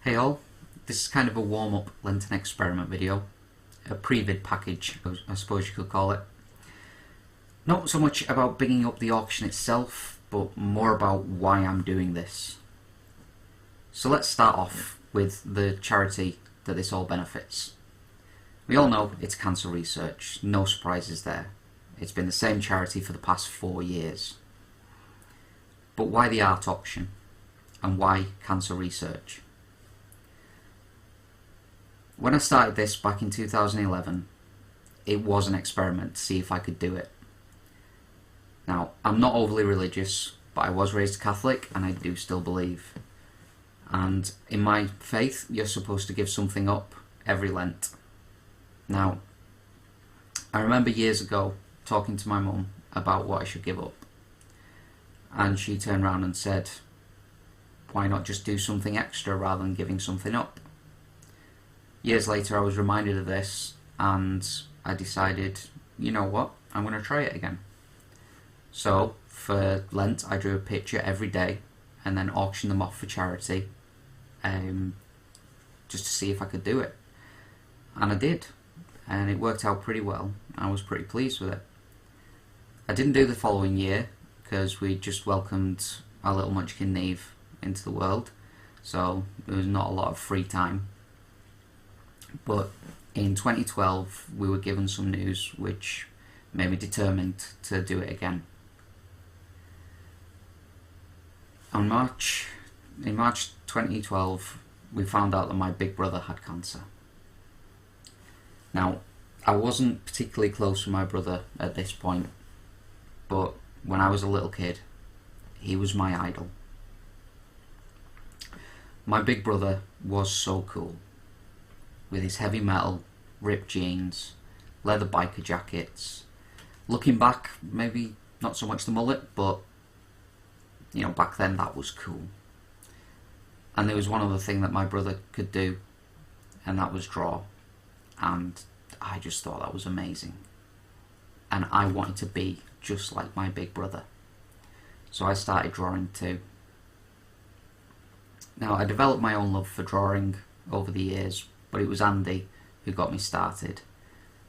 Hey all, this is kind of a warm-up Lenten Experiment video, a pre-vid package I suppose you could call it. Not so much about bigging up the auction itself, but more about why I'm doing this. So let's start off with the charity that this all benefits. We all know it's cancer research, no surprises there. It's been the same charity for the past 4 years. But why the art auction? And why cancer research? When I started this back in 2011, it was an experiment to see if I could do it. Now, I'm not overly religious, but I was raised Catholic and I do still believe. And in my faith, you're supposed to give something up every Lent. Now, I remember years ago talking to my mum about what I should give up. And she turned around and said, why not just do something extra rather than giving something up? Years later I was reminded of this and I decided, you know what, I'm going to try it again. So for Lent I drew a picture every day and then auctioned them off for charity, just to see if I could do it. And I did, and it worked out pretty well. I was pretty pleased with it. I didn't do the following year because we just welcomed our little munchkin Neve into the world, so there was not a lot of free time. But in 2012 we were given some news which made me determined to do it again. In March 2012 we found out that my big brother had cancer. Now, I wasn't particularly close with my brother at this point, but when I was a little kid he was my idol. My big brother was so cool, with his heavy metal, ripped jeans, leather biker jackets. Looking back, maybe not so much the mullet, but you know, back then that was cool. And there was one other thing that my brother could do, and that was draw. And I just thought that was amazing. And I wanted to be just like my big brother. So I started drawing too. Now, I developed my own love for drawing over the years, but it was Andy who got me started,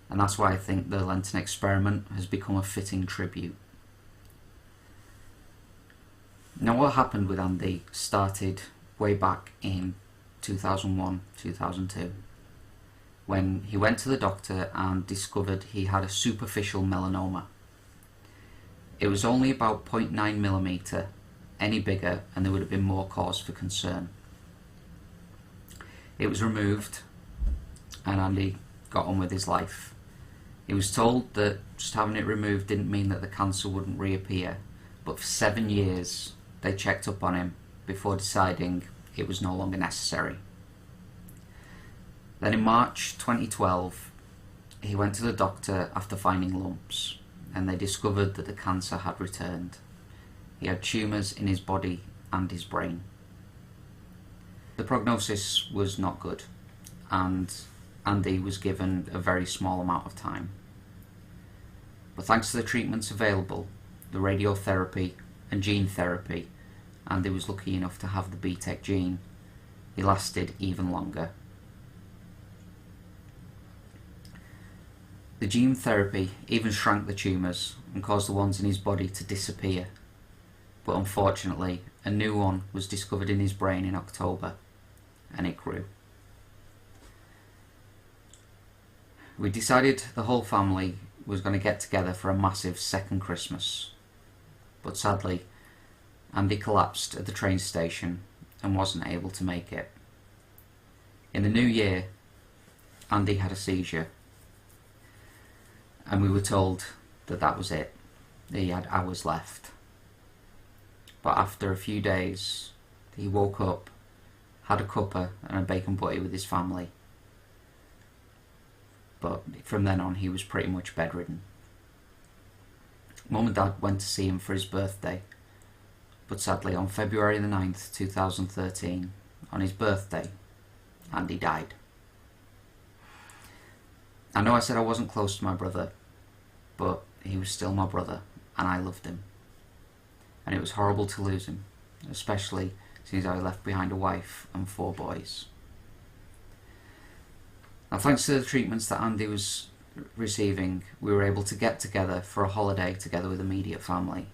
and that's why I think the Lenten Experiment has become a fitting tribute. Now, what happened with Andy started way back in 2001-2002 when he went to the doctor and discovered he had a superficial melanoma. It was only about 0.9mm, any bigger and there would have been more cause for concern. It was removed and Andy got on with his life. He was told that just having it removed didn't mean that the cancer wouldn't reappear, but for 7 years they checked up on him before deciding it was no longer necessary. Then in March 2012 he went to the doctor after finding lumps, and they discovered that the cancer had returned. He had tumours in his body and his brain. The prognosis was not good, and Andy was given a very small amount of time. But thanks to the treatments available, the radiotherapy and gene therapy, Andy was lucky enough to have the BTEC gene. He lasted even longer. The gene therapy even shrank the tumours and caused the ones in his body to disappear. But unfortunately, a new one was discovered in his brain in October, and it grew. We decided the whole family was going to get together for a massive second Christmas, but sadly Andy collapsed at the train station and wasn't able to make it. In the new year, Andy had a seizure, and we were told that that was it. He had hours left. But after a few days he woke up, had a cuppa and a bacon butty with his family. But from then on he was pretty much bedridden. Mum and Dad went to see him for his birthday, but sadly on February the 9th 2013, on his birthday, Andy died. I know I said I wasn't close to my brother, but he was still my brother and I loved him. And it was horrible to lose him, especially since I left behind a wife and 4 boys. Now, thanks to the treatments that Andy was receiving, we were able to get together for a holiday together with immediate family,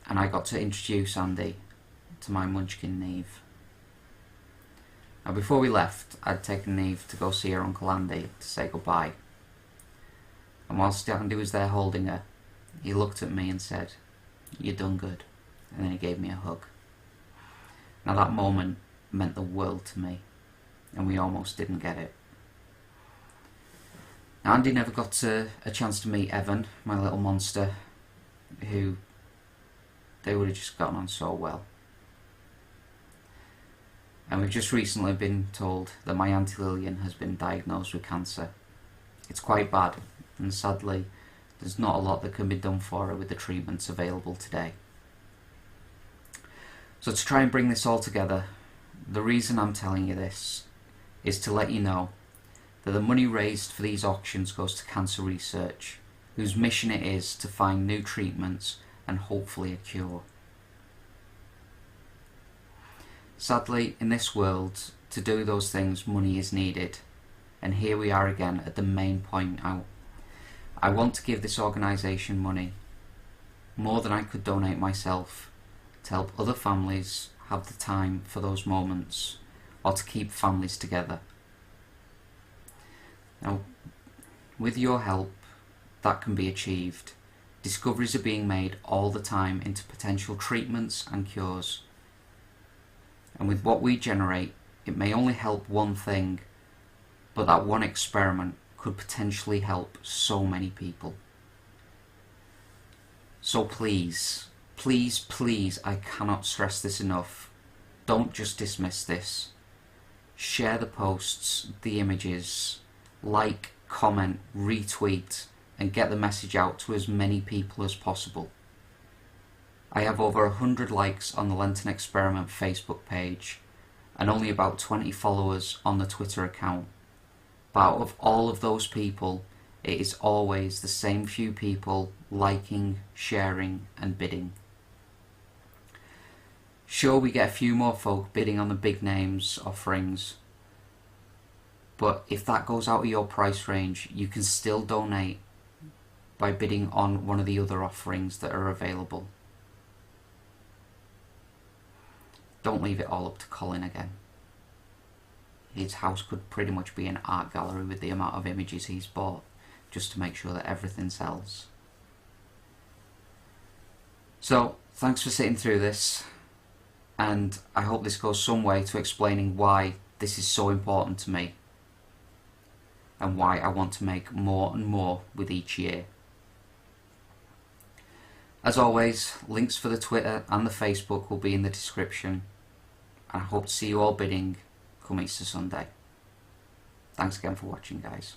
and I got to introduce Andy to my munchkin Neve. Now, before we left, I'd taken Neve to go see her Uncle Andy to say goodbye, and whilst Andy was there holding her, he looked at me and said, "You done good," and then he gave me a hug. Now, that moment meant the world to me, and we almost didn't get it. Now, Andy never got a chance to meet Evan, my little monster, who they would have just gotten on so well. And we've just recently been told that my Auntie Lillian has been diagnosed with cancer. It's quite bad, and sadly there's not a lot that can be done for her with the treatments available today. So to try and bring this all together, the reason I'm telling you this is to let you know that the money raised for these auctions goes to cancer research, whose mission it is to find new treatments and hopefully a cure. Sadly, in this world, to do those things, money is needed, and here we are again at the main point out. I want to give this organisation money, more than I could donate myself, to help other families have the time for those moments, or to keep families together. Now, with your help, that can be achieved. Discoveries are being made all the time into potential treatments and cures. And with what we generate, it may only help one thing, but that one experiment could potentially help so many people. So please, please, please, I cannot stress this enough. Don't just dismiss this. Share the posts, the images, like, comment, retweet, and get the message out to as many people as possible. I have over 100 likes on the Lenten Experiment Facebook page and only about 20 followers on the Twitter account. But out of all of those people, it is always the same few people liking, sharing and bidding. Sure, we get a few more folk bidding on the big names offerings, but if that goes out of your price range, you can still donate by bidding on one of the other offerings that are available. Don't leave it all up to Colin again. His house could pretty much be an art gallery with the amount of images he's bought, just to make sure that everything sells. So, thanks for sitting through this, and I hope this goes some way to explaining why this is so important to me, and why I want to make more and more with each year. As always, links for the Twitter and the Facebook will be in the description, and I hope to see you all bidding come Easter Sunday. Thanks again for watching, guys.